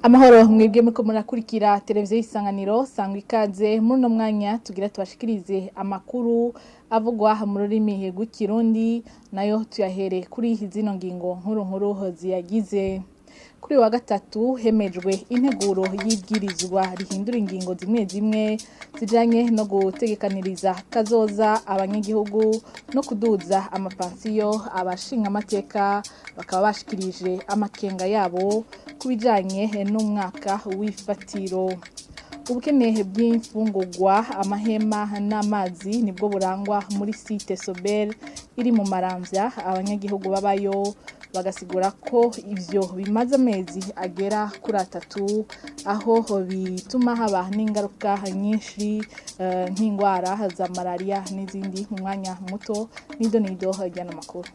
Amahoro mwebwe muko murakurikira televiziyo y'isanganiro sangwa ikaze muri no mwanya tugira tubashikirize amakuru avugwa mu rurimi rw'ikirundi nayo tuyahere kuri zino ngingo nkuru ziyagize. Kuri wa gatatu hemejwe integuro y'ibwirizwa rihindura ingingo zimwe zimwe zijanye no gutegekaniriza kazoza abanyagihugu no kuduza amapansiyo abashinga amateka bakaba bashikirije amakenga yabo kubijanye n'umwaka w'ifatiro. Ubukene bw'imfungurwa amahema n'amazi nibwo burangwa muri site Sobel iri mu Maramvya abanyagihugu babayo bagasigura ko ivyo bimaze amezi agera kuri 3 aho bituma haba n'ingaruka nyinshi nk'ingwara za malaria n'izindi mu mwanya muto nido hajyana makuru.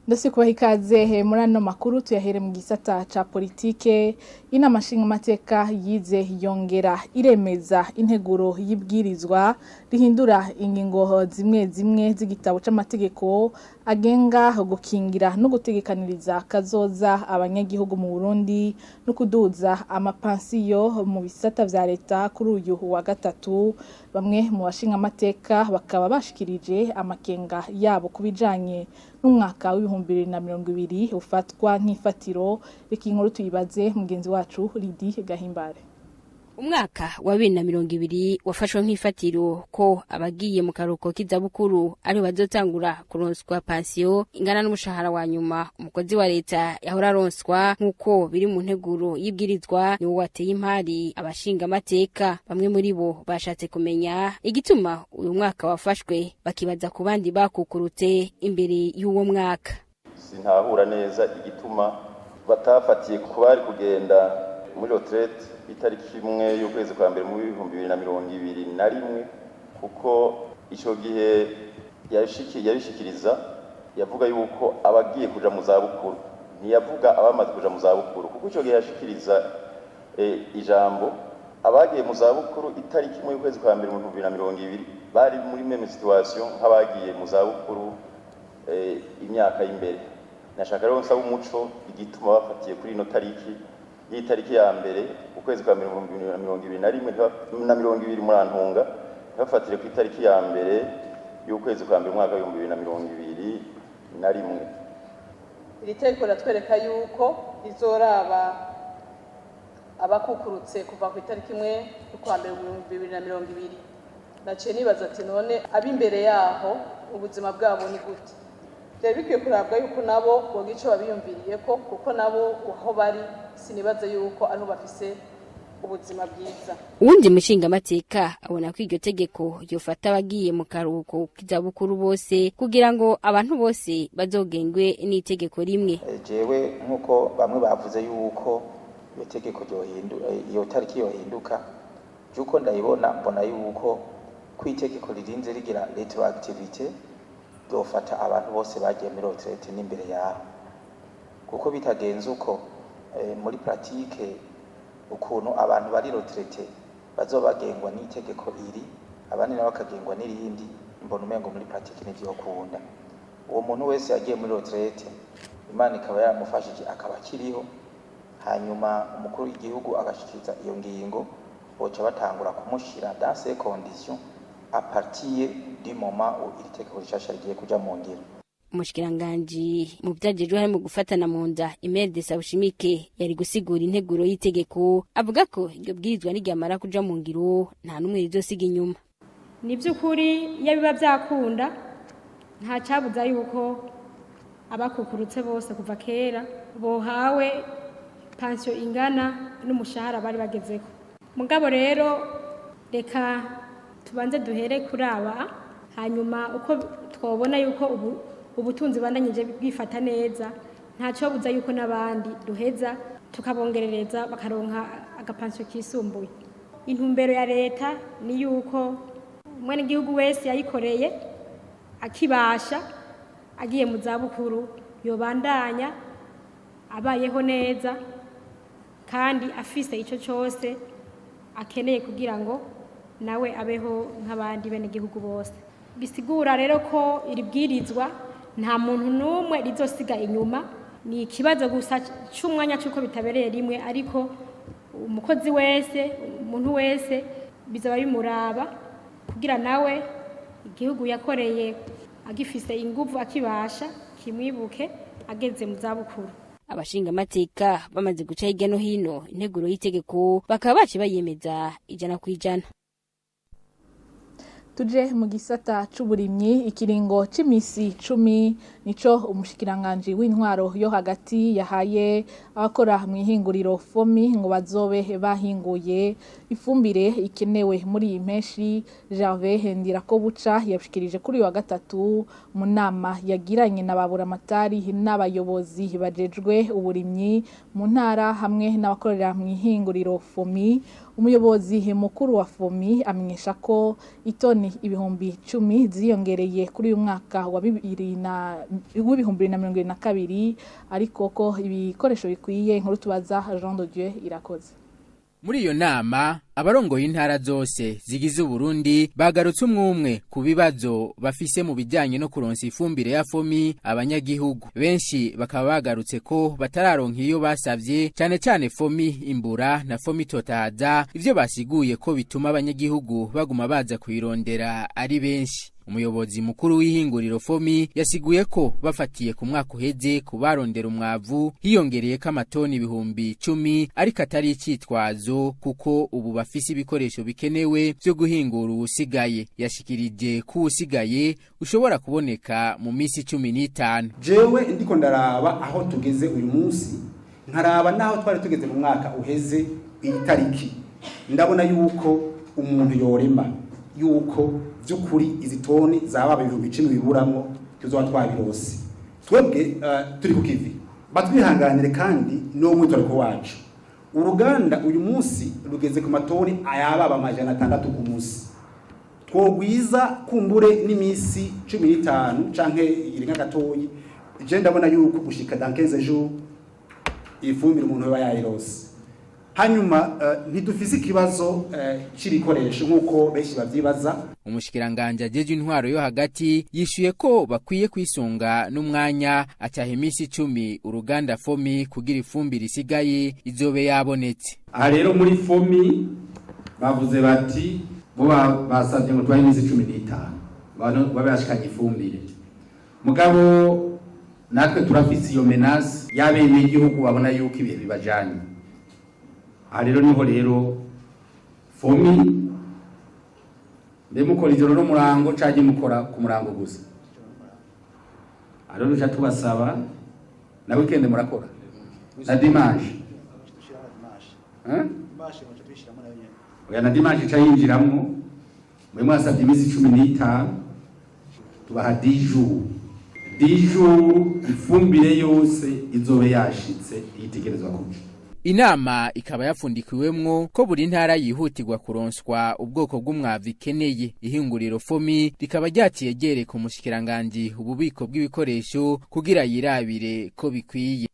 Ndasi kubaha ikaze muri ano makuru tuyahere mu gisata ca politike. Inama nshingamateka yize yongera iremeza integuro y'ibwirizwa rihindura ingingo zimwe zimwe z'igitabo c'amategeko agenga gukingira no gutegekaniriza kazoza abanyagihugu mu Burundi no kuduza amapansiyo mu bisata vya leta kuri uyu wa gatatu. Bamwe mu bashingamateka bakaba bashikirije amakenga yabo kubijanye n'umwaka w'2020 ufatwa nk'ifatiro. Reka inkuru tuyibaze mugenzi wacu Lidi Gahimbare. Umwaka wa 2020 wafashwe nk'ifatiro ko abagiye mu karuko k'izabukuru ari bazotangura kuronswa pansiyo ingana n'umushahara wa nyuma umukozi wa leta yahora aronswa nk'uko biri mu nteguro y'ibwirizwa ni wateye impari abashinga amateka. Bamwe muri bo bashatse kumenya igituma uyu mwaka wafashwe bakibaza ku bandi bakukurutse imbere y'uwo mwaka. Sinahura neza igituma batafatiye ku bari kugenda muri retraite itariki imwe y'ukwezi kwa mbere mu 2021 kuko ico gihe yarishikiriza yavuga yuko abagiye kuja mu zabukuru ntiyavuga abamaze kuja mu zabukuru kuko ico gihe yashikiriza ijambo abagiye mu zabukuru itariki imwe y'ukwezi kwa mbere mu 2020 bari muri meme situation nk'abagiye mu zabukuru imyaka y'imbere. Nashaka rero nsaba umuco igituma bafatiye kuri ino tariki y'itariki ya mbere ukwezi kwa 2021 murantunga bafatire ku itariki ya mbere y'ukwezi kwa mbere mwaka wa 2021. Iri tegeko ratwereka yuko izoraba abakukurutse kuva ku itariki imwe y'ukwa mbere 2020. Naciye nibaza ati none abimbere yaho ubuzima bwabo ni gute? Byari bikwiye kurabwa yuko nabo boga ico babiyumviriye ko kuko nabo aho bari sinibaza yuko ariho bafise ubuzima bwiza. Uwundi mushinga amateka abona ko iryo tegeko yofata abagiye mu karuhuko k'izabukuru bose kugira ngo abantu bose bazogengwe n'itegeko rimwe. Jewe nkuko bamwe bavuze yuko iyo tegeko iyo tariki yohinduka juko ndayibona mbona yuko kwitegeko ririnze rigira retroactivity dofata abantu bose bagiye muri retraite n'imbere yaho kuko bitagenze uko muri pratique ukuntu abantu bari retraite bazobagengwa n'itegeko iri abandi nabo bakagengwa n'irindi mbona umengo muri pratique n'ivyo kunda uwo muntu wese yagiye muri retraite Imana ikaba yaramufashije akaba kiriho hanyuma umukuru w'igihugu agashikiriza iyo ngingo boca batangura kumushira dans ces conditions à partir du moment où il tegeko rishasha rigiye kuja mu ngiro. Umushikiranganje mu byagejwe harimo gufatana mu nda Imelda Sawushimike yari gusigura integuro y'itegeko avuga ko iryo bwirizwa n'iryamara kuja mu ngiro nta numwe rizosiga inyuma. Ni by'ukuri iyo biba byakunda nta cabuza yuko abakukurutse bose kuva kera bohawe pansiyo ingana n'umushahara bari bagezeko. Mugabo rero reka tubanze duhere kuri aba hanyuma uko twabona yuko ubutunzi bandanyije bwifata neza ntaco buza yuko nabandi duheza tukabongerereza bakaronka agapansiyo kisumbuye. Intumbero ya leta ni yuko mwene gihugu wese yayikoreye akibasha agiye mu zabukuru yobandanya abayeho neza kandi afise ico cyose akeneye kugira ngo nawe abeho nk'abandi bene igihugu bose. Bisigura rero ko iri bwirizwa nta muntu n'umwe rizosiga inyuma, ni ikibazo gusa cy'umwanya cy'uko bitabereye rimwe, ariko umukozi wese, umuntu wese bizaba bimuraba kugira nawe igihugu yakoreye agifise inguvu akibasha kimwibuke ageze mu zabukuru. Abashingamateka bamaze guca hirya no hino integuro y'itegeko bakaba baci bayemeza 100%. Tuje mu gisata c'uburimyi, ikiringo c'imisi 10 nico umushikiranganje w'intwaro yo hagati yahaye abakora mu ihinguriro FOMI ngo bazobe bahinguye ifumbire ikenewe muri iyi mpeshi. Gervais Ndirakobuca yabishikirije kuri wa gatatu mu nama yagiranye na baburamatari n'abayobozi bajejwe uburimyi mu ntara hamwe n'abakorera mu ihinguriro FOMI. Umuyobozi mukuru wa FOMI amenyesha ko itoni ibihumbi 10 ziyongereye kuri uyu mwaka wa 2022, ariko ko ibikoresho bikwiye. Inkuru tubaza Jean de Dieu Irakoze. Muri iyo nama abarongoye intara zose zigize Burundi bagarutse umwe ku bibazo bafise mu bijyanye no kuronsa ifumbire ya FOMI abanyagihugu. Benshi bakaba bagarutse ko batararonka iyo basavye, cyane cyane FOMI Imbura na FOMI Totahaza, ivyo basiguye ko bituma abanyagihugu baguma baza kuyirondera ari benshi. Umuyobozi mukuru w'ihinguriro FOMI yasiguye ko bafatiye ku mwaka uheze kubarondera umwavu hiyongereye k'amatoni ibihumbi 10, ariko atari icitwazo kuko ubu bafise ibikoresho bikenewe byo guhingura usigaye. Yashikirije ko usigaye ushobora kuboneka mu misi 15. Jewe ndiko ndaraba aho tugeze uyu munsi, nkaraba naho twari tugeze mu mwaka uheze itariki, ndabona yuko umuntu yorema yuko byukuri izi toni zaba ibihumbi 10 biburamwo tuzoba twabirose. Twebwe turi ku kivi, batwihanganire kandi no mwitwariko wacu. Uruganda uyu munsi rugeze ku matoni ayababa 600 ku munsi. Twogwiza kumbure n'imisi 15 canke iringa gatoyi, je ndabona yuko gushika dans 15 jours ifumbire umuntu yoba yayirose. Hanyuma ntidufise ikibazo c'ibikoresho nkuko benshi bavyibaza. Umushikiranganje ajeje intwaro yo hagati yishuye ko bakwiye kwisunga n'umwanya acaha imisi 10 uruganda FOMI kugira ifumbire isigaye izobe yabonetse. Aha rero muri FOMI bavuze bati bo basavye ngo twaye imisi 15 bano babashikanye ifumbire. Mugabo natwe turafise iyo menace yabemeye igihugu babona yuko ibihe bibajanye. Aha rero niho rero FOMI mukora ijoro no murango caje mukora ku murango gusa. Rero duca tubasaba na weekend murakora na dimanche. Oya na dimanche cayinjiramwo mwe mwasabye imisi 15 tubaha 10 jours. 10 jours ifumbire yose izobe yashitse yitegerezwa kuja. Inama ikaba yafundikiwemwo ko buri ntara yihutirwa kuronswa ubwoko bw'umwavu ikeneye. Ihinguriro FOMI rikaba ryaciye ryereka umushikiranganje ububiko bw'ibikoresho kugira yirabire ko bikwiye.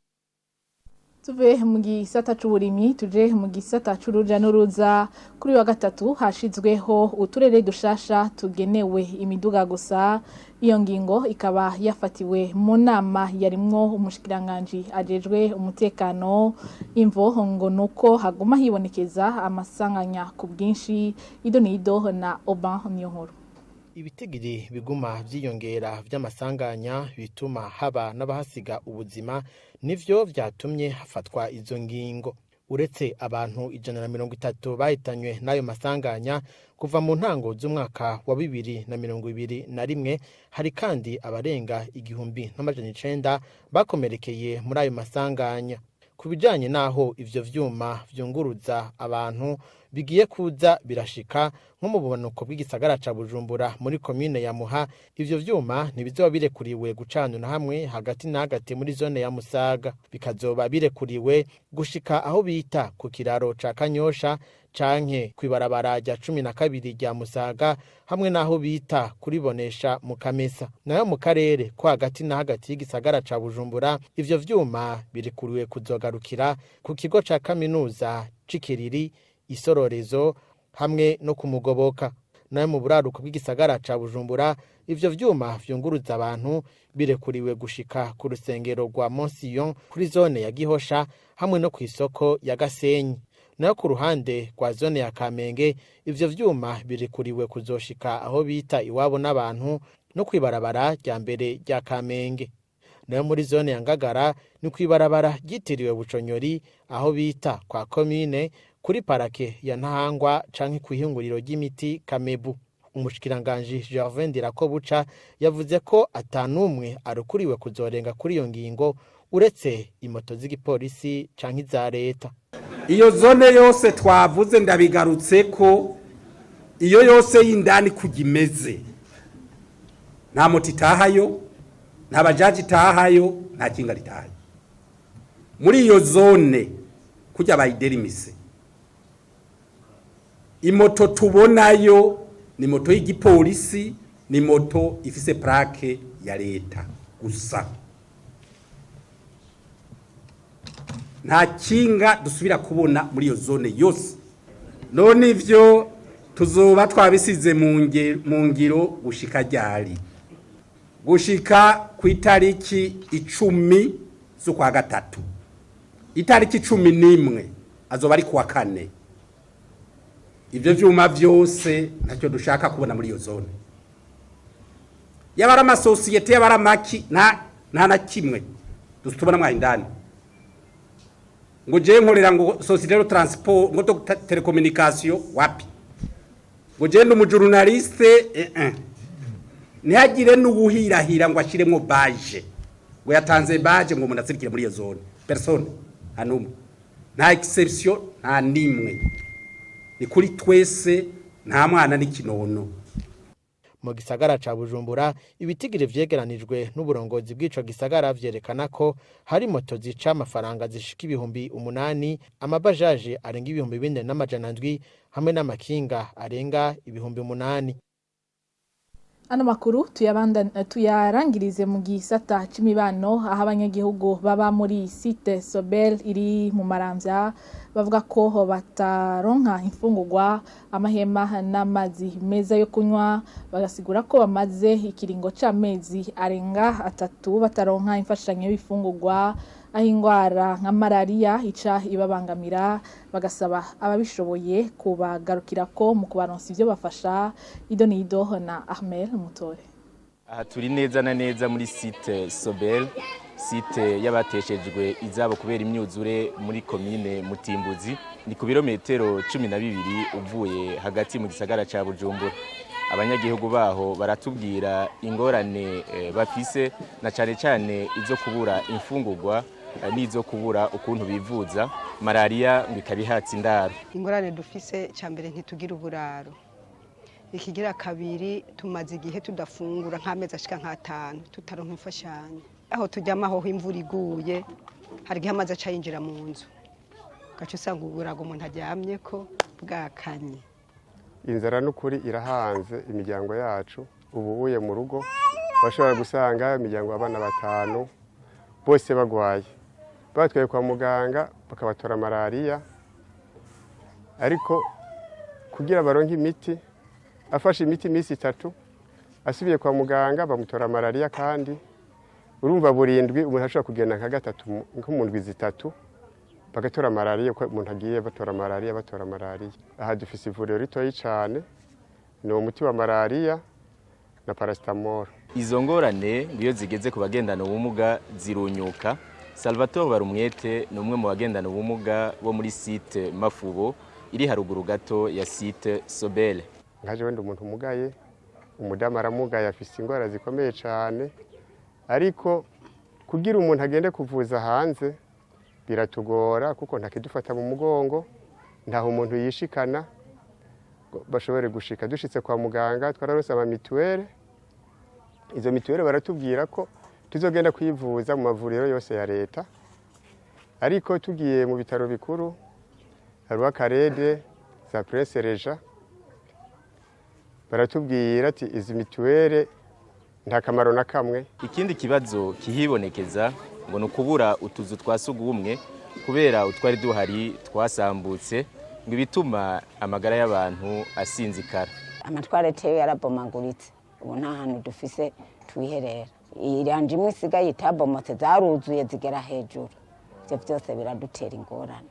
Tuve mu gisata c'uburimyi tuje mu gisata c'uruja n'uruza. Kuri wa gatatu hashizweho uturere dushasha tugenewe imiduga gusa. Iyo ngingo ikaba yafatiwe mu nama yarimwo umushikiranganje ajejwe umutekano. Imvo ngo nuko haguma hibonekeza amasanganya ku bwinshi. Idonido na Oban Niyonkuru. Ibitigiri biguma vyiyongera vy'amasanganya bituma haba n'abahasiga ubuzima, nivyo vyatumye hafatwa izo ngingo. Uretse abantu 130 bahitanywe n'ayo masanganya kuva mu ntango z'umwaka wa 2021, hari kandi abarenga 1900 bakomerekeye muri ayo masanganya. Kubijanye naho ivyo vyuma vyunguruza abantu bigiye kuza birashika nko mu bumanuko bw'igisagara ca Bujumbura muri commune ya Muha, ivyo vyuma ntibizoba birekuriwe gucanuna hamwe hagati na hagati muri zone ya Musaga, bikazoba birekuriwe gushika aho bita ku kiraro ca Kanyosha canke kwibarabara rya 12 rya Musaga, hamwe naho bita kuribonesha mu Kamesa. Nayo mu karere ko hagati na hagati y'igisagara ca Bujumbura, ivyo vyuma birekuriwe kuzogarukira ku kigo ca kaminuza c'Ikiriri, Isororezo hamwe no kumugoboka. Nayo mu buraruko bw'igisagara ca Bujumbura ivyo vyuma vyunguruza abantu birekuriwe gushika ku rusengero rwa Monsiyon kuri zone ya Gihosha hamwe no kw'isoko ya Gasenyi. Nayo ku ruhande rwa zone ya Kamenge ivyo vyuma birekuriwe kuzoshika aho bita iwabo n'abantu no kwibarabara rya mbere rya Kamenge. Nayo muri zone ya Ngagara ni kwibarabara ryitiriwe Buconyori aho bita kwa komine kuri parake ya Ntahangwa canke kwihinguriro ry'imiti Kamebu. Umushikiranganje Gervais Ndirakobuca yavuze ko atanumwe arukuriwe kuzorenga kuri iyo ngingo uretse imoto z'igipolisi canke za leta. Iyo zone yose twavuze ndabigarutse ko iyo yose y'indani kugimeze nta moto itahayo nta bajaji itahayo nta kinga ritahayo. Muri iyo zone kujya bayiderimise imoto tubonayo ni moto y'igipolisi, ni moto ifise plaque ya leta gusa. Nta kinga dusubira kubona muri iyo zone yose. None ivyo tuzoba twabisize mu ngiro gushika ryari? Gushika ku itariki 10 z'ukwa gatatu. Itariki 11 azoba ari kuwa kane. Ivyo vyuma vyose ntacyo dushaka kubona muri iyo zone. Yabara amasosiyete yabara maki nta na kimwe dutubona mwa indani. Ngo je nkorera ngo societe de transport ngo telecommunication wapi? Ngo je n'umujurnaliste ntihagire n'ubuhirahira ngo ashiremo baje. Ngo yatanze baje ngo umuntu asirikire muri iyo zone. Personne anumwe. Nta exception nta nimwe. Ni kuri twese nta mwana n'ikinono. Mu gisagara ca Bujumbura ibitigire vyegeranijwe n'uburongozi bw'ico gisagara vyerekana ko hari moto zica amafaranga zishika 8,000, amabajaje arenga 4,400 hamwe n'amakinga arenga 8,000. Ano makuru tuyarangirize mu gisata c'imibano aho abanyagihugu baba muri site Sobel iri mu Maramvya bavuga ko bataronka imfungurwa, amahema n'amazi meza yo kunywa, bagasigura ko bamaze ikiringo c'amezi arenga 3 bataronka imfashanyo y'ifungurwa, aho ingwara nka malaria ica ibabangamira, bagasaba ababishoboye kubagarukirako mu kubaronsa ivyo bafasha. Idonido na Ahmed Mutore. Aha turi neza na neza muri site Sobel, site yabateshejwe izabo kubera imyuzure muri komine Mutimbuzi, ni ku birometero 12 uvuye hagati mu gisagara ca Bujumbura. Abanyagihugu baho baratubwira ingorane bafise na cane izo kubura imfungurwa nizo kubura ukuntu bivuza, malaria ngo ikabihatsa indaro. Ingorane dufise cyambere ntitugira uburaro. Ikigira kabiri tumaze igihe tudafungura nk'amezi ashika nk'5 tutaronka imfashanyo. Aho tujyama aho imvura iguye hari gihe amazi acayinjira mu nzu. Gace usanga uburago umuntu aryamye ko bwakanye. Inzara n'ukuri irahanze imiryango yacu ubuye mu rugo bashobora gusanga imiryango abana 5 bose bagwaye. Batwaye kwa muganga bakabatora malaria, ariko kugira baronke imiti afashe imiti imisi 3 asubiye kwa muganga bamutora malaria, kandi urumva burindwi umuntu ashobora kugenda nka gatatu nk'umundwi 3 bagatora malaria ko umuntu agiye batora malaria. Aha dufise ivuriro ritoyi cyane, ni umuti wa malaria na paracetamol. Izo ngorane ngiyo zigeze ku bagendana ubumuga zirunyuka. Salvatore Barumwete ni umwe mu bagendana ubumuga bo muri site Mafubo iri haruguru gato ya site Sobel. Ngaje wenda umuntu umugaye, umudamu aramugaye afise ingwara zikomeye cyane, ariko kugira umuntu agende kuvuza hanze biratugora kuko ntakidufata mu mugongo, ntaho umuntu yishikana bashobore gushika. Dushitse kwa muganga twararose ama mituelle, izo mituelle baratubwira ko tuzogenda kwivuza mu mavuriro yose ya leta, ariko tugiye mu bitaro bikuru harwa Karede za Prince Reja baratubwira ati izi mituelle nta kamaro na kamwe. Ikindi kibazo kihibonekeza ngo nukubura utuzu twasugumwe kubera utwari duhari twasambutse, ngo ibituma amagara y'abantu asinzikara. Amatwarete yarabomaguritse ubu nta hantu dufise twiherera iranje imwe isigaye itabomotse zaruzuye zigera hejuru ivyo vyose biradutera ingorane.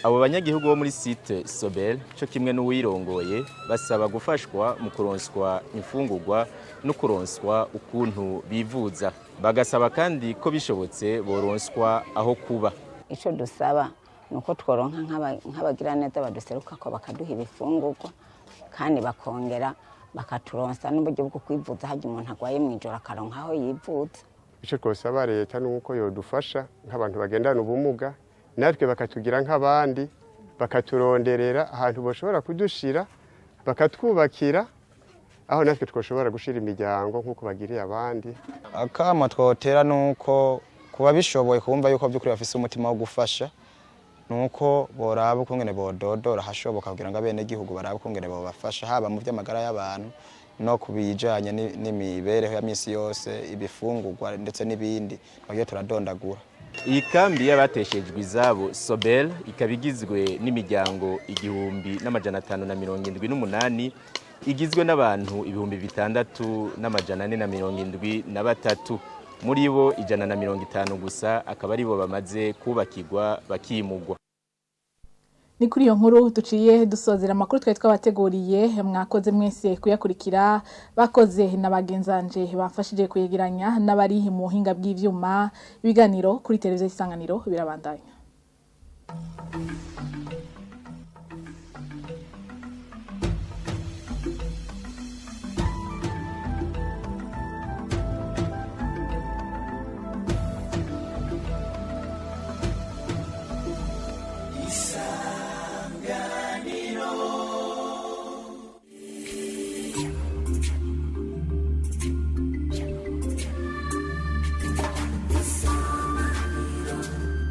Abo banyagihugu bo muri site Sobel cyo kimwe n'uwirongoye basaba gufashwa mu kuronswa imfungurwa no kuronswa ukuntu bivuza, bagasaba kandi ko bishobotse boronswa aho kuba. Ico dusaba nuko tworonka nk'abagira neza baduseruka ko bakaduha ibifungurwa kandi bakongera bakaturonsa n'uburyo bwo kwivuza haje umuntu agwaye mwijoro akaronka aho yivuza. Ico twosaba leta nuko yodufasha nk'abantu bagendana ubumuga natwe bakatugira nk'abandi bakaturonderera ahantu boshobora kudushira bakatwubakira aho natwe twoshobora gushira imiryango nk'uko bagiriye abandi. Akama twotera nuko kuba bishoboye kumva yuko by'ukuri bafise umutima wo gufasha nuko boraba ukungene bododora hashoboka kugira ngo abene gihugu baraba ukungene bobafasha haba mu vy'amagara y'abantu no kubijanye n'imibereho ya misi yose ibifungurwa ndetse n'ibindi twagiye turadondagura. Iyi kambi y'abateshejwe izabo Sobel ikabigizwe n'imiryango 1578 igizwe n'abantu 6473 muri bo 150 gusa akaba ari bo bamaze kubakirwa bakimugwa. Ni kuri iyo nkuru duciye dusozera amakuru twari twabateguriye mwakoze mwese kuyakurikira bakoze n'abagenzanje bafashije kuyegeranya n'abari mu buhinga bw'ivyuma ibiganiro kuri televiziyo Isanganiro birabandanya.